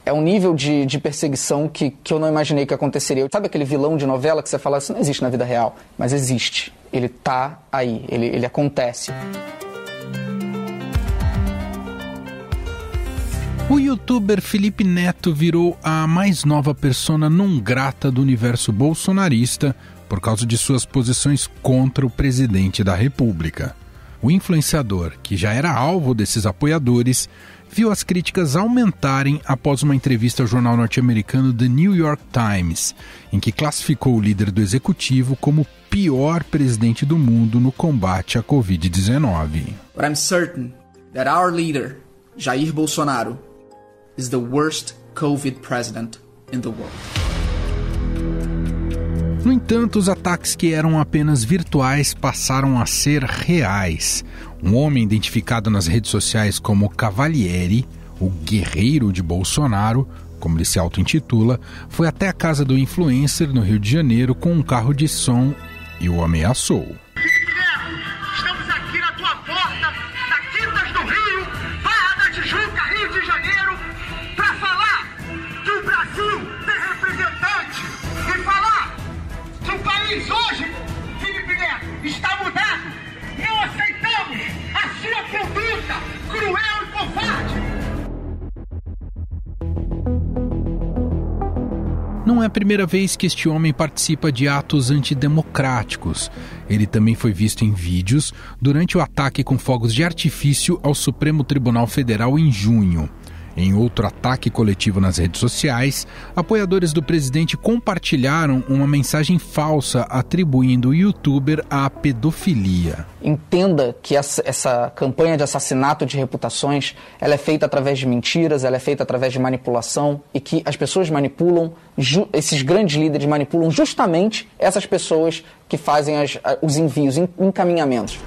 É um nível de perseguição que eu não imaginei que aconteceria. Sabe aquele vilão de novela que você fala, isso não existe na vida real, mas existe. Ele tá aí, ele acontece. O youtuber Felipe Neto virou a mais nova persona non grata do universo bolsonarista por causa de suas posições contra o presidente da República. O influenciador, que já era alvo desses apoiadores, viu as críticas aumentarem após uma entrevista ao jornal norte-americano The New York Times, em que classificou o líder do executivo como o pior presidente do mundo no combate à Covid-19. But I'm certain that our leader, Jair Bolsonaro, is the worst COVID president in the world. No entanto, os ataques que eram apenas virtuais passaram a ser reais. Um homem identificado nas redes sociais como Cavalieri, o guerreiro de Bolsonaro, como ele se auto-intitula, foi até a casa do influencer no Rio de Janeiro com um carro de som e o ameaçou. Estamos aqui na tua porta, na Quintas do Rio, Barra da Tijuca, Rio de Janeiro, para falar que o Brasil tem representante e falar que o país hoje, Felipe Neto, está mudado. Não aceitamos a sua conduta cruel e covarde. Não é a primeira vez que este homem participa de atos antidemocráticos. Ele também foi visto em vídeos durante o ataque com fogos de artifício ao Supremo Tribunal Federal em junho. Em outro ataque coletivo nas redes sociais, apoiadores do presidente compartilharam uma mensagem falsa atribuindo o youtuber à pedofilia. Entenda que essa campanha de assassinato de reputações, ela é feita através de mentiras, ela é feita através de manipulação e que as pessoas manipulam, esses grandes líderes manipulam justamente essas pessoas que fazem os envios, encaminhamentos.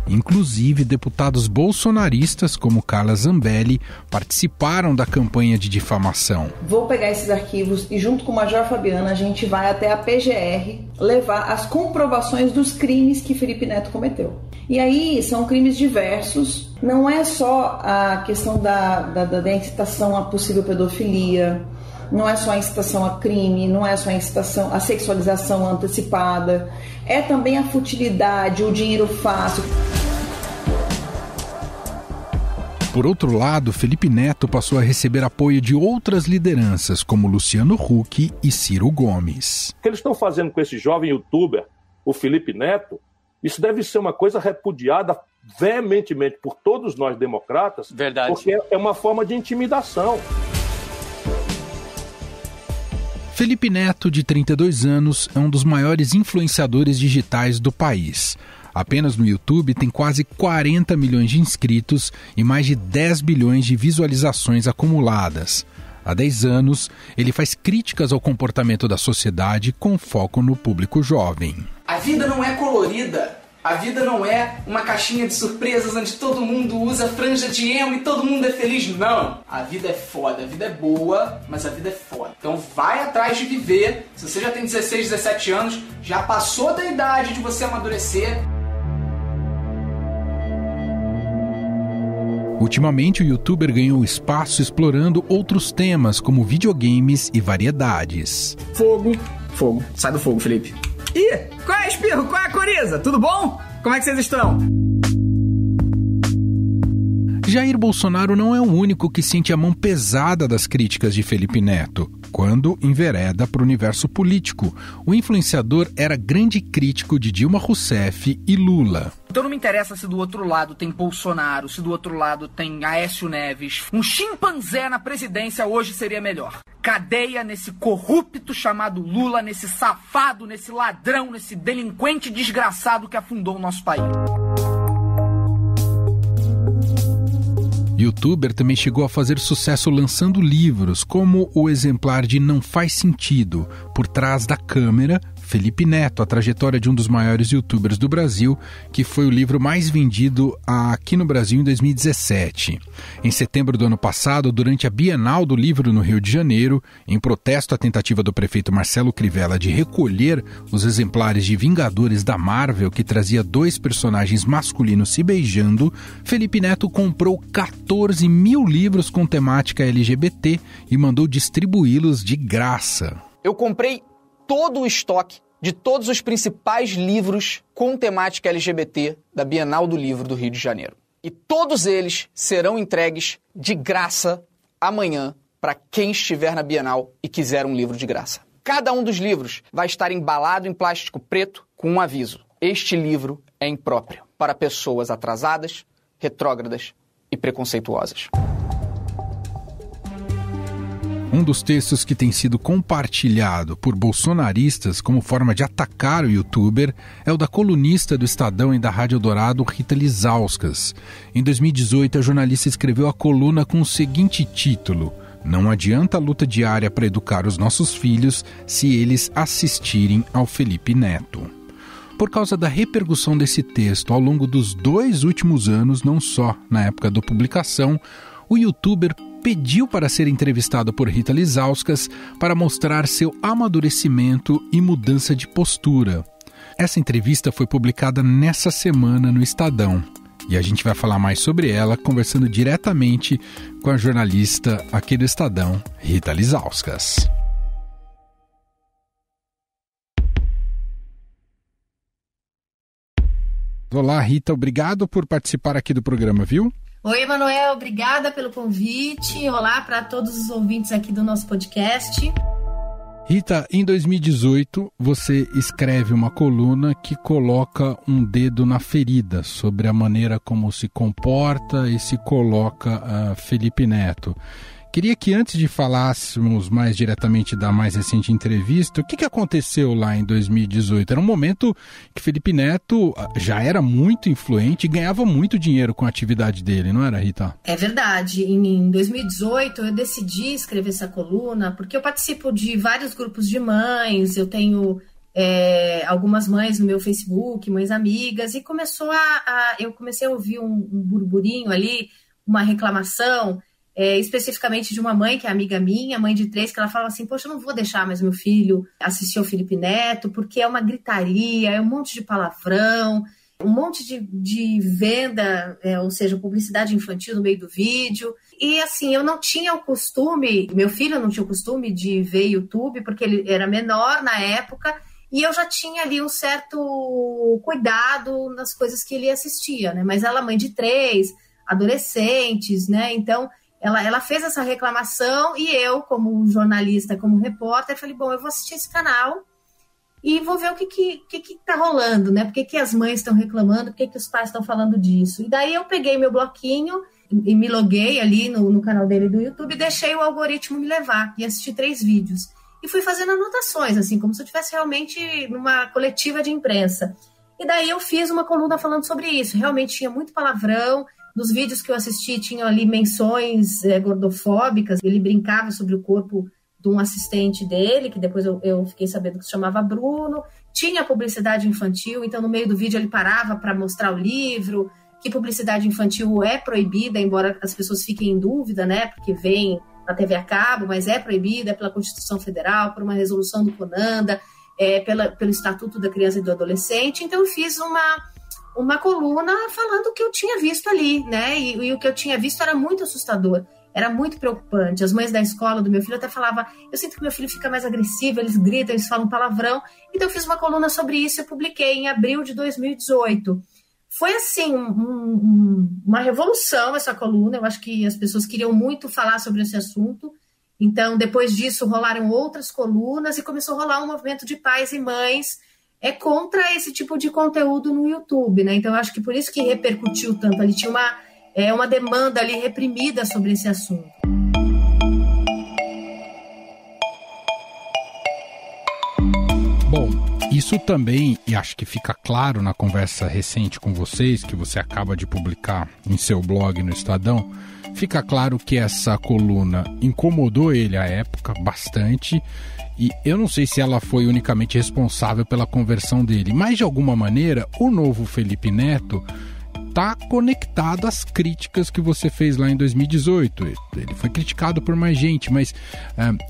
Inclusive, deputados bolsonaristas como Carla Zambelli participaram da campanha de difamação. Vou pegar esses arquivos e junto com o Major Fabiana a gente vai até a PGR levar as comprovações dos crimes que Felipe Neto cometeu. E aí são crimes diversos, não é só a questão da incitação à possível pedofilia, não é só a incitação a crime, não é só a incitação à sexualização antecipada, é também a futilidade, o dinheiro fácil. Por outro lado, Felipe Neto passou a receber apoio de outras lideranças, como Luciano Huck e Ciro Gomes. O que eles estão fazendo com esse jovem youtuber, o Felipe Neto, isso deve ser uma coisa repudiada veementemente por todos nós democratas, Verdade. Porque é uma forma de intimidação. Felipe Neto, de 32 anos, é um dos maiores influenciadores digitais do país. Apenas no YouTube tem quase 40 milhões de inscritos e mais de 10 bilhões de visualizações acumuladas. Há 10 anos, ele faz críticas ao comportamento da sociedade com foco no público jovem. A vida não é colorida. A vida não é uma caixinha de surpresas onde todo mundo usa franja de emo e todo mundo é feliz. Não! A vida é foda, a vida é boa, mas a vida é foda. Então vai atrás de viver. Se você já tem 16, 17 anos, já passou da idade de você amadurecer. Ultimamente, o youtuber ganhou espaço explorando outros temas, como videogames e variedades. Fogo. Sai do fogo, Felipe. Ih, qual é, Espirro? Qual é a coriza? Tudo bom? Como é que vocês estão? Jair Bolsonaro não é o único que sente a mão pesada das críticas de Felipe Neto. Quando envereda para o universo político, o influenciador era grande crítico de Dilma Rousseff e Lula. Então não me interessa se do outro lado tem Bolsonaro, se do outro lado tem Aécio Neves. Um chimpanzé na presidência hoje seria melhor. Cadeia nesse corrupto chamado Lula, nesse safado, nesse ladrão, nesse delinquente desgraçado que afundou o nosso país. Youtuber também chegou a fazer sucesso lançando livros, como o exemplar de Não Faz Sentido, Por Trás da Câmera, Felipe Neto, a trajetória de um dos maiores youtubers do Brasil, que foi o livro mais vendido aqui no Brasil em 2017. Em setembro do ano passado, durante a Bienal do Livro no Rio de Janeiro, em protesto à tentativa do prefeito Marcelo Crivella de recolher os exemplares de Vingadores da Marvel, que trazia 2 personagens masculinos se beijando, Felipe Neto comprou 14 mil livros com temática LGBT e mandou distribuí-los de graça. Eu comprei todo o estoque de todos os principais livros com temática LGBT da Bienal do Livro do Rio de Janeiro. E todos eles serão entregues de graça amanhã para quem estiver na Bienal e quiser um livro de graça. Cada um dos livros vai estar embalado em plástico preto com um aviso: este livro é impróprio para pessoas atrasadas, retrógradas e preconceituosas. Um dos textos que tem sido compartilhado por bolsonaristas como forma de atacar o youtuber é o da colunista do Estadão e da Rádio Eldorado, Rita Lizauskas. Em 2018, a jornalista escreveu a coluna com o seguinte título: "Não adianta a luta diária para educar os nossos filhos se eles assistirem ao Felipe Neto." Por causa da repercussão desse texto ao longo dos 2 últimos anos, não só na época da publicação, o youtuber pediu para ser entrevistado por Rita Lizauskas para mostrar seu amadurecimento e mudança de postura. Essa entrevista foi publicada nessa semana no Estadão e a gente vai falar mais sobre ela conversando diretamente com a jornalista aqui do Estadão, Rita Lizauskas. Olá, Rita, obrigado por participar aqui do programa, viu? Oi, Emanuel, obrigada pelo convite. Olá para todos os ouvintes aqui do nosso podcast. Rita, em 2018, você escreve uma coluna que coloca um dedo na ferida sobre a maneira como se comporta e se coloca Felipe Neto. Queria que antes de falássemos mais diretamente da mais recente entrevista, o que aconteceu lá em 2018? Era um momento que Felipe Neto já era muito influente e ganhava muito dinheiro com a atividade dele, não era, Rita? É verdade. Em 2018 eu decidi escrever essa coluna porque eu participo de vários grupos de mães, eu tenho algumas mães no meu Facebook, mães amigas, e eu comecei a ouvir um burburinho ali, uma reclamação, especificamente de uma mãe que é amiga minha, mãe de 3, que ela fala assim: poxa, eu não vou deixar mais meu filho assistir ao Felipe Neto, porque é uma gritaria, é um monte de palavrão, um monte de venda, ou seja, publicidade infantil no meio do vídeo. E assim, eu não tinha o costume, meu filho não tinha o costume de ver YouTube, porque ele era menor na época, e eu já tinha ali um certo cuidado nas coisas que ele assistia, né? Mas ela, mãe de 3, adolescentes, né? Então, ela fez essa reclamação e eu, como jornalista, como repórter, falei, bom, eu vou assistir esse canal e vou ver o que tá rolando, né? Por que as mães estão reclamando, por que os pais estão falando disso. E daí eu peguei meu bloquinho e me loguei ali no canal dele do YouTube e deixei o algoritmo me levar e assisti 3 vídeos. E fui fazendo anotações, assim, como se eu estivesse realmente numa coletiva de imprensa. E daí eu fiz uma coluna falando sobre isso. Realmente tinha muito palavrão. Nos vídeos que eu assisti, tinham ali menções gordofóbicas. Ele brincava sobre o corpo de um assistente dele, que depois eu fiquei sabendo que se chamava Bruno. Tinha publicidade infantil, então no meio do vídeo ele parava para mostrar o livro, que publicidade infantil é proibida, embora as pessoas fiquem em dúvida, né? Porque vem na TV a cabo, mas é proibida pela Constituição Federal, por uma resolução do CONANDA, pelo Estatuto da Criança e do Adolescente. Então eu fiz uma coluna falando o que eu tinha visto ali, né? E o que eu tinha visto era muito assustador, era muito preocupante. As mães da escola do meu filho até falavam: eu sinto que meu filho fica mais agressivo, eles gritam, eles falam palavrão. Então eu fiz uma coluna sobre isso e publiquei em abril de 2018. Foi assim, uma revolução essa coluna. Eu acho que as pessoas queriam muito falar sobre esse assunto. Então, depois disso, rolaram outras colunas e começou a rolar um movimento de pais e mães contra esse tipo de conteúdo no YouTube, né? Então, eu acho que por isso que repercutiu tanto. Ali tinha uma demanda ali reprimida sobre esse assunto. Bom, Isso também, e acho que fica claro na conversa recente com vocês, que você acaba de publicar em seu blog no Estadão, fica claro que essa coluna incomodou ele à época bastante, e eu não sei se ela foi unicamente responsável pela conversão dele, mas de alguma maneira o novo Felipe Neto está conectado às críticas que você fez lá em 2018. Ele foi criticado por mais gente, mas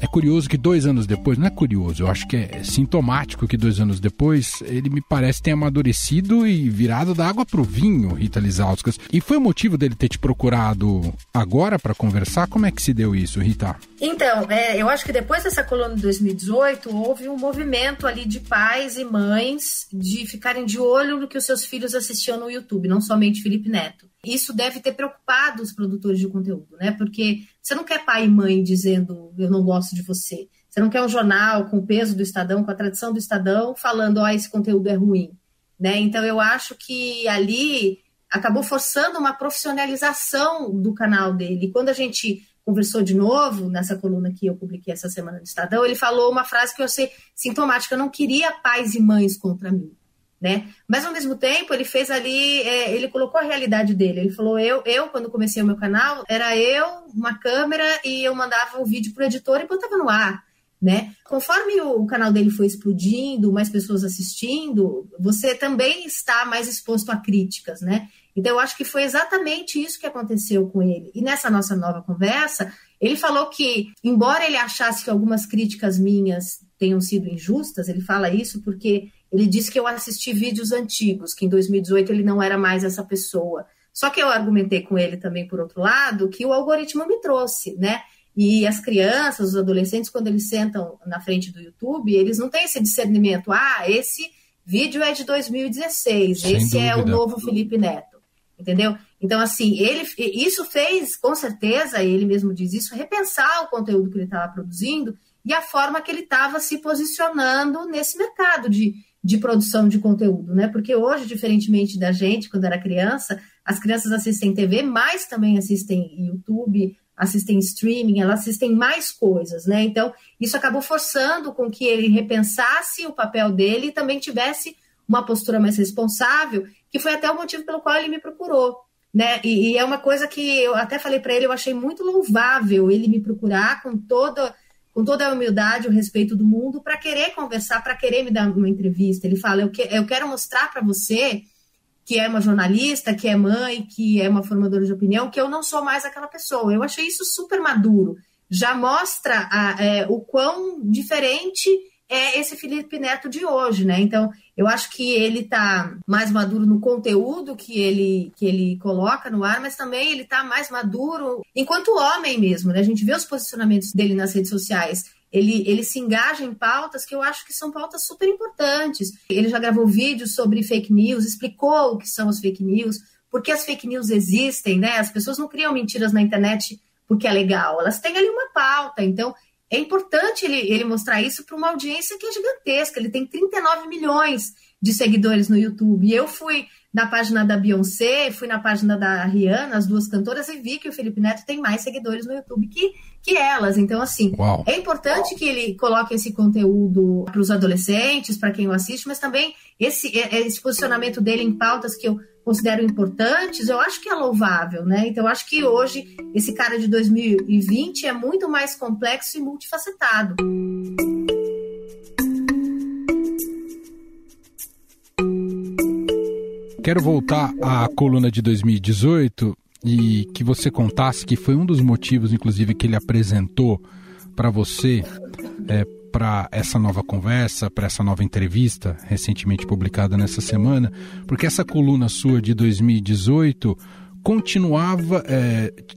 é curioso que 2 anos depois, não é curioso, eu acho que é sintomático que 2 anos depois ele me parece ter amadurecido e virado da água pro vinho, Rita Lizauskas. E foi o motivo dele ter te procurado agora para conversar? Como é que se deu isso, Rita? Então, eu acho que depois dessa coluna de 2018, houve um movimento ali de pais e mães de ficarem de olho no que os seus filhos assistiam no YouTube, não somente Felipe Neto. Isso deve ter preocupado os produtores de conteúdo, né? Porque você não quer pai e mãe dizendo eu não gosto de você. Você não quer um jornal com o peso do Estadão, com a tradição do Estadão, falando esse conteúdo é ruim, né? Então eu acho que ali acabou forçando uma profissionalização do canal dele. E quando a gente conversou de novo, nessa coluna que eu publiquei essa semana no Estadão, ele falou uma frase que eu achei sintomática: eu não queria pais e mães contra mim, né? Mas ao mesmo tempo ele fez ali, ele colocou a realidade dele. Ele falou, eu quando comecei o meu canal, era eu, uma câmera, e eu mandava o vídeo pro editor e botava no ar, né? Conforme o canal dele foi explodindo, mais pessoas assistindo, você também está mais exposto a críticas, né? Então eu acho que foi exatamente isso que aconteceu com ele. E nessa nossa nova conversa, ele falou que, embora ele achasse que algumas críticas minhas tenham sido injustas, ele fala isso porque ele disse que eu assisti vídeos antigos, que em 2018 ele não era mais essa pessoa. Só que eu argumentei com ele também, por outro lado, que o algoritmo me trouxe, né? E as crianças, os adolescentes, quando eles sentam na frente do YouTube, eles não têm esse discernimento. Esse vídeo é de 2016, sem esse dúvida. É o novo Felipe Neto. Entendeu? Então, assim, isso fez, com certeza, ele mesmo diz isso, repensar o conteúdo que ele estava produzindo e a forma que ele estava se posicionando nesse mercado de produção de conteúdo, né? Porque hoje, diferentemente da gente, quando era criança, as crianças assistem TV, mas também assistem YouTube, assistem streaming, elas assistem mais coisas, né? Então, isso acabou forçando com que ele repensasse o papel dele e também tivesse uma postura mais responsável, que foi até o motivo pelo qual ele me procurou, né? E é uma coisa que eu até falei para ele, eu achei muito louvável ele me procurar com toda a humildade, o respeito do mundo, para querer conversar, para querer me dar uma entrevista. Ele fala, eu quero mostrar para você, que é uma jornalista, que é mãe, que é uma formadora de opinião, que eu não sou mais aquela pessoa. Eu achei isso super maduro. Já mostra o quão diferente é esse Felipe Neto de hoje, né? Então, eu acho que ele está mais maduro no conteúdo que ele coloca no ar, mas também ele está mais maduro enquanto homem mesmo, né? A gente vê os posicionamentos dele nas redes sociais. Ele se engaja em pautas que eu acho que são pautas super importantes. Ele já gravou vídeos sobre fake news, explicou o que são as fake news, por que as fake news existem, né? As pessoas não criam mentiras na internet porque é legal, elas têm ali uma pauta, então é importante ele mostrar isso para uma audiência que é gigantesca. Ele tem 39 milhões de seguidores no YouTube. E eu fui na página da Beyoncé, fui na página da Rihanna, as duas cantoras, e vi que o Felipe Neto tem mais seguidores no YouTube que elas. Então, assim, Uau. É importante que ele coloque esse conteúdo para os adolescentes, para quem o assiste, mas também esse posicionamento dele em pautas que eu considero importantes, eu acho que é louvável, né? Então, eu acho que hoje esse cara de 2020 é muito mais complexo e multifacetado. Quero voltar à coluna de 2018 e que você contasse que foi um dos motivos, inclusive, que ele apresentou para você, para essa nova conversa, para essa nova entrevista recentemente publicada nessa semana, porque essa coluna sua de 2018 continuava,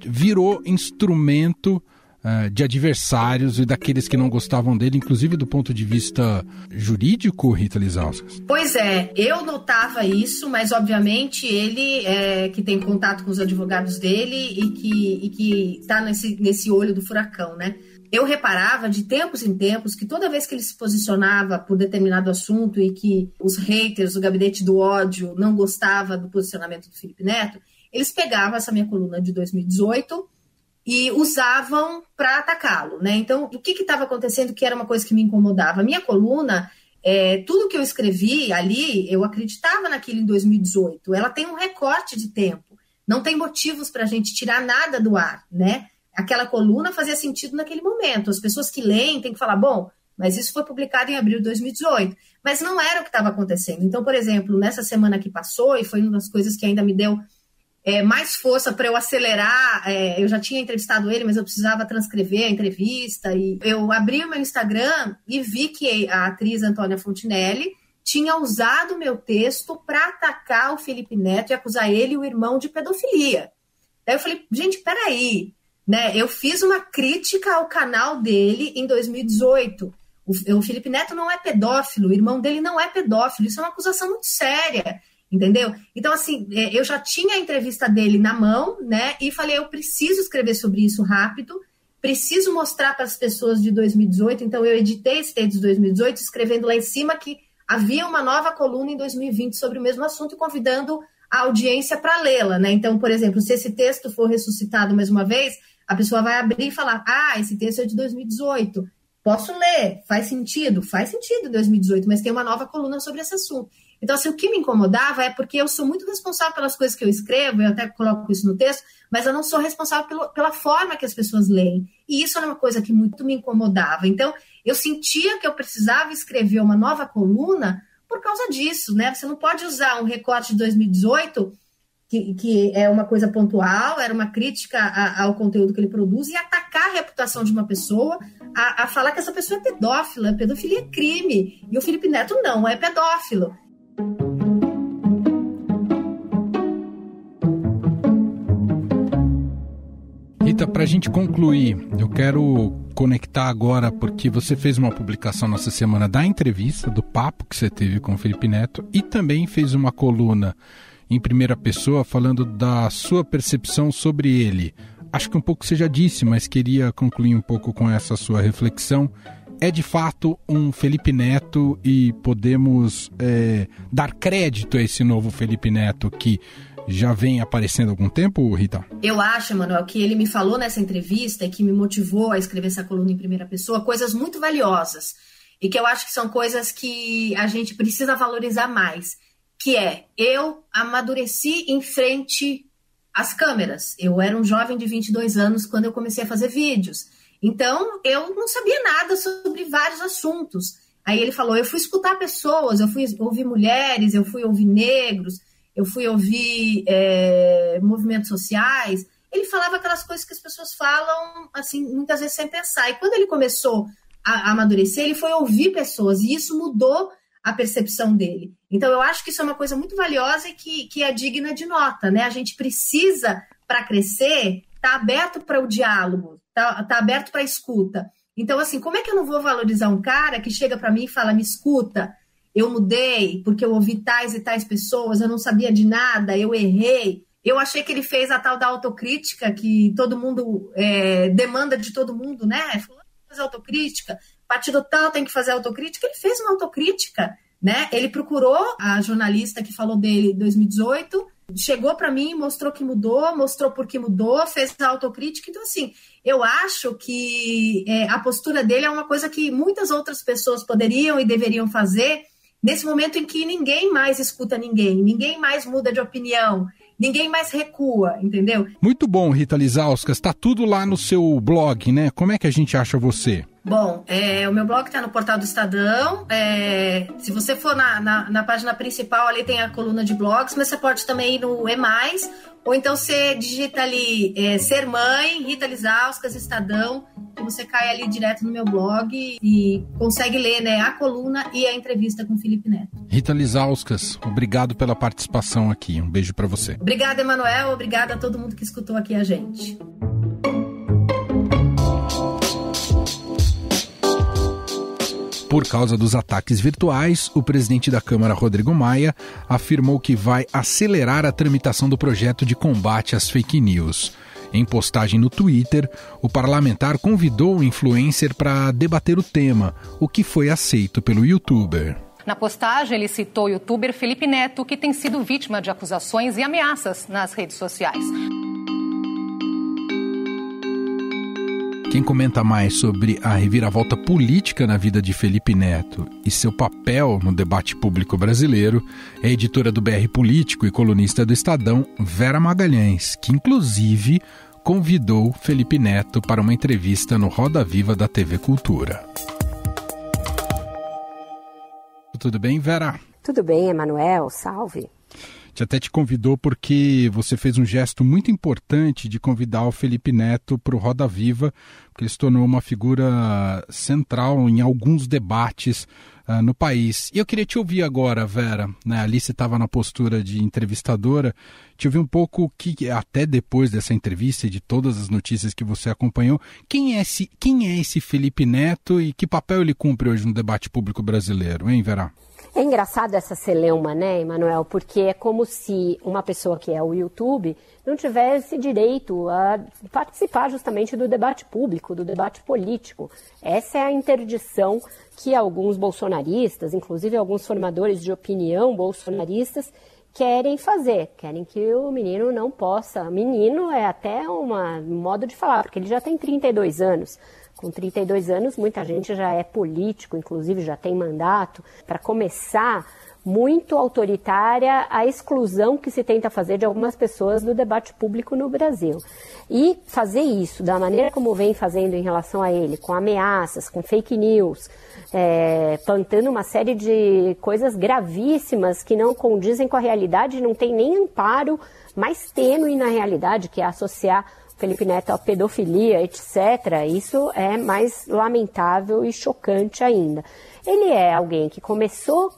virou instrumento de adversários e daqueles que não gostavam dele, inclusive do ponto de vista jurídico, Rita Lizauskas? Pois é, eu notava isso, mas obviamente ele que tem contato com os advogados dele e que está nesse olho do furacão, né? Eu reparava de tempos em tempos que toda vez que ele se posicionava por determinado assunto e que os haters, o gabinete do ódio, não gostava do posicionamento do Felipe Neto, eles pegavam essa minha coluna de 2018 e usavam para atacá-lo, né? Então, o que estava acontecendo que era uma coisa que me incomodava? A minha coluna, tudo que eu escrevi ali, eu acreditava naquilo em 2018. Ela tem um recorte de tempo. Não tem motivos para a gente tirar nada do ar, né? Aquela coluna fazia sentido naquele momento. As pessoas que leem têm que falar, bom, mas isso foi publicado em abril de 2018. Mas não era o que estava acontecendo. Então, por exemplo, nessa semana que passou, e foi uma das coisas que ainda me deu mais força para eu acelerar, eu já tinha entrevistado ele, mas eu precisava transcrever a entrevista, e eu abri o meu Instagram e vi que a atriz Antônia Fontinelli tinha usado o meu texto para atacar o Felipe Neto e acusar ele e o irmão de pedofilia. Daí eu falei, gente, peraí, né? Eu fiz uma crítica ao canal dele em 2018. O Felipe Neto não é pedófilo, o irmão dele não é pedófilo, isso é uma acusação muito séria, entendeu? Então, assim, eu já tinha a entrevista dele na mão, né? E falei, eu preciso escrever sobre isso rápido, preciso mostrar para as pessoas de 2018. Então, eu editei esse texto de 2018, escrevendo lá em cima que havia uma nova coluna em 2020 sobre o mesmo assunto e convidando a audiência para lê-la, né? Então, por exemplo, se esse texto for ressuscitado mais uma vez, a pessoa vai abrir e falar, esse texto é de 2018, posso ler, faz sentido em 2018, mas tem uma nova coluna sobre esse assunto. Então, assim, o que me incomodava é porque eu sou muito responsável pelas coisas que eu escrevo, eu até coloco isso no texto, mas eu não sou responsável pela forma que as pessoas leem. E isso era uma coisa que muito me incomodava. Então, eu sentia que eu precisava escrever uma nova coluna por causa disso, né? Você não pode usar um recorte de 2018, que é uma coisa pontual, era uma crítica ao conteúdo que ele produz, e atacar a reputação de uma pessoa, a falar que essa pessoa é pedófila, pedofilia é crime, e o Felipe Neto não é pedófilo. Rita, para a gente concluir, eu quero conectar agora, porque você fez uma publicação nessa semana da entrevista, do papo que você teve com o Felipe Neto, e também fez uma coluna em primeira pessoa falando da sua percepção sobre ele. Acho que um pouco você já disse, mas queria concluir um pouco com essa sua reflexão. É de fato um Felipe Neto e podemos dar crédito a esse novo Felipe Neto que já vem aparecendo há algum tempo, Rita? Eu acho, Emanuel, que ele me falou nessa entrevista e que me motivou a escrever essa coluna em primeira pessoa, coisas muito valiosas e que eu acho que são coisas que a gente precisa valorizar mais, que eu amadureci em frente às câmeras. Eu era um jovem de 22 anos quando eu comecei a fazer vídeos. Então, eu não sabia nada sobre vários assuntos. Aí ele falou, eu fui escutar pessoas, eu fui ouvir mulheres, eu fui ouvir negros, eu fui ouvir movimentos sociais. Ele falava aquelas coisas que as pessoas falam, assim, muitas vezes sem pensar. E quando ele começou a amadurecer, ele foi ouvir pessoas, e isso mudou a percepção dele. Então, eu acho que isso é uma coisa muito valiosa e que é digna de nota, né? A gente precisa, para crescer, estar aberto para o diálogo, tá aberto para a escuta. Então, assim, como é que eu não vou valorizar um cara que chega para mim e fala, me escuta, eu mudei porque eu ouvi tais e tais pessoas, eu não sabia de nada, eu errei. Eu achei que ele fez a tal da autocrítica que todo mundo demanda de todo mundo, né? Falou, fazer autocrítica, partido tal tem que fazer autocrítica. Ele fez uma autocrítica, né? Ele procurou a jornalista que falou dele em 2018, chegou para mim, mostrou que mudou, mostrou por que mudou, fez a autocrítica. Então, assim, eu acho que a postura dele é uma coisa que muitas outras pessoas poderiam e deveriam fazer nesse momento em que ninguém mais escuta ninguém mais muda de opinião, ninguém mais recua, entendeu? Muito bom, Rita Lizauskas. Está tudo lá no seu blog, né? Como é que a gente acha você? Bom, o meu blog está no portal do Estadão. Se você for na página principal, ali tem a coluna de blogs, mas você pode também ir no E+, ou então você digita ali Ser Mãe, Rita Lizauskas, Estadão, e você cai ali direto no meu blog e consegue ler, né, a coluna e a entrevista com o Felipe Neto. Rita Lizauskas, obrigado pela participação aqui. Um beijo para você. Obrigada, Emanuel. Obrigada a todo mundo que escutou aqui a gente. Por causa dos ataques virtuais, o presidente da Câmara, Rodrigo Maia, afirmou que vai acelerar a tramitação do projeto de combate às fake news. Em postagem no Twitter, o parlamentar convidou o influencer para debater o tema, o que foi aceito pelo youtuber. Na postagem, ele citou o youtuber Felipe Neto, que tem sido vítima de acusações e ameaças nas redes sociais. Quem comenta mais sobre a reviravolta política na vida de Felipe Neto e seu papel no debate público brasileiro é a editora do BR Político e colunista do Estadão, Vera Magalhães, que inclusive convidou Felipe Neto para uma entrevista no Roda Viva da TV Cultura. Tudo bem, Vera? Tudo bem, Emanuel. Salve. Até te convidou porque você fez um gesto muito importante de convidar o Felipe Neto para o Roda Viva, porque ele se tornou uma figura central em alguns debates no país. E eu queria te ouvir agora, Vera, né? A Alice estava na postura de entrevistadora, te ouvir um pouco, que até depois dessa entrevista e de todas as notícias que você acompanhou, quem é esse Felipe Neto e que papel ele cumpre hoje no debate público brasileiro, hein, Vera? É engraçado essa celeuma, né, Emanuel? Porque é como se uma pessoa que é o YouTube não tivesse direito a participar justamente do debate público, do debate político. Essa é a interdição que alguns bolsonaristas, inclusive alguns formadores de opinião bolsonaristas, querem fazer. Querem que o menino não possa. Menino é até um modo de falar, porque ele já tem 32 anos. Com 32 anos, muita gente já é político, inclusive já tem mandato. Para começar, muito autoritária a exclusão que se tenta fazer de algumas pessoas do debate público no Brasil. E fazer isso da maneira como vem fazendo em relação a ele, com ameaças, com fake news, plantando uma série de coisas gravíssimas que não condizem com a realidade, não tem nem amparo mais tênue na realidade, que é associar Felipe Neto à pedofilia, etc., isso é mais lamentável e chocante ainda. Ele é alguém que começou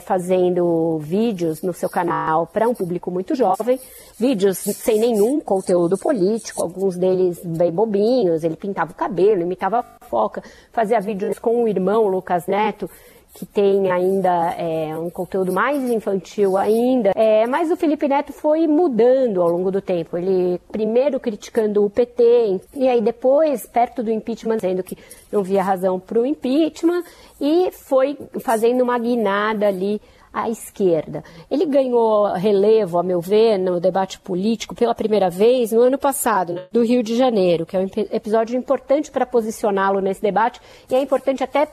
fazendo vídeos no seu canal para um público muito jovem, vídeos sem nenhum conteúdo político, alguns deles bem bobinhos, ele pintava o cabelo, imitava a foca, fazia vídeos com o irmão Lucas Neto, que tem ainda um conteúdo mais infantil ainda, mas o Felipe Neto foi mudando ao longo do tempo. Ele primeiro criticando o PT, e aí depois, perto do impeachment, dizendo que não via razão para o impeachment, e foi fazendo uma guinada ali à esquerda. Ele ganhou relevo, a meu ver, no debate político pela primeira vez no ano passado, do Rio de Janeiro, que é um episódio importante para posicioná-lo nesse debate, e é importante até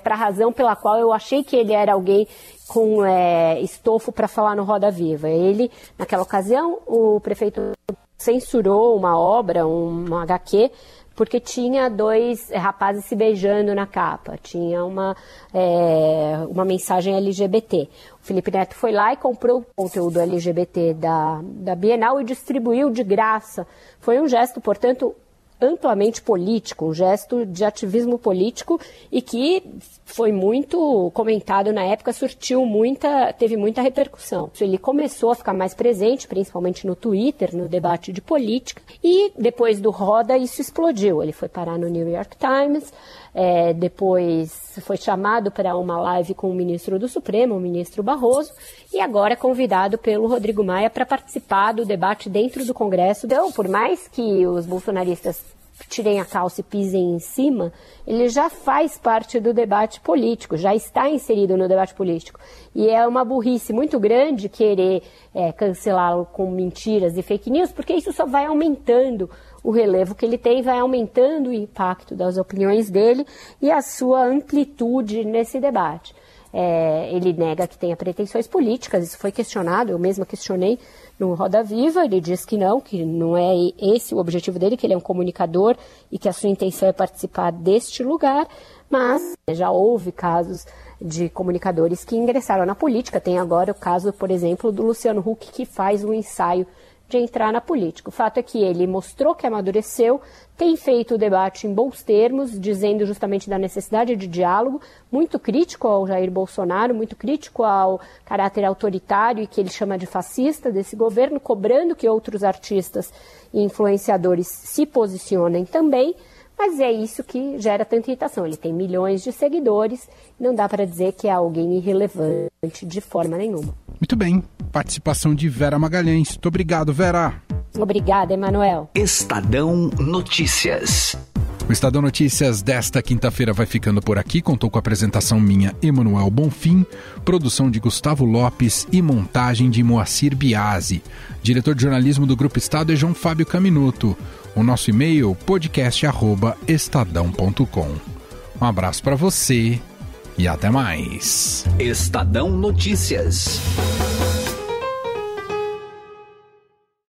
para a razão pela qual eu achei que ele era alguém com estofo para falar no Roda Viva. Ele, naquela ocasião, o prefeito censurou uma obra, um HQ, porque tinha dois rapazes se beijando na capa, tinha uma mensagem LGBT. O Felipe Neto foi lá e comprou o conteúdo LGBT da Bienal e distribuiu de graça. Foi um gesto, portanto, amplamente político, um gesto de ativismo político e que foi muito comentado na época, teve muita repercussão. Ele começou a ficar mais presente, principalmente no Twitter, no debate de política, e depois do Roda isso explodiu. Ele foi parar no New York Times, depois foi chamado para uma live com o ministro do Supremo, o ministro Barroso, e agora é convidado pelo Rodrigo Maia para participar do debate dentro do Congresso. Então, por mais que os bolsonaristas tirem a calça e pisem em cima, ele já faz parte do debate político, já está inserido no debate político. E é uma burrice muito grande querer cancelá-lo com mentiras e fake news, porque isso só vai aumentando o relevo que ele tem, vai aumentando o impacto das opiniões dele e a sua amplitude nesse debate. Ele nega que tenha pretensões políticas, isso foi questionado, eu mesma questionei no Roda Viva, ele diz que não é esse o objetivo dele, que ele é um comunicador e que a sua intenção é participar deste lugar, mas já houve casos de comunicadores que ingressaram na política, tem agora o caso, por exemplo, do Luciano Huck, que faz um ensaio de entrar na política. O fato é que ele mostrou que amadureceu, tem feito o debate em bons termos, dizendo justamente da necessidade de diálogo, muito crítico ao Jair Bolsonaro, muito crítico ao caráter autoritário e que ele chama de fascista desse governo, cobrando que outros artistas e influenciadores se posicionem também, mas é isso que gera tanta irritação. Ele tem milhões de seguidores, não dá para dizer que é alguém irrelevante de forma nenhuma. Muito bem, participação de Vera Magalhães. Muito obrigado, Vera. Obrigada, Emanuel. Estadão Notícias. O Estadão Notícias desta quinta-feira vai ficando por aqui. Contou com a apresentação minha, Emanuel Bonfim, produção de Gustavo Lopes e montagem de Moacir Biasi. Diretor de jornalismo do Grupo Estado é João Fábio Caminuto. O nosso e-mail, podcast@estadão.com. Um abraço para você e até mais. Estadão Notícias.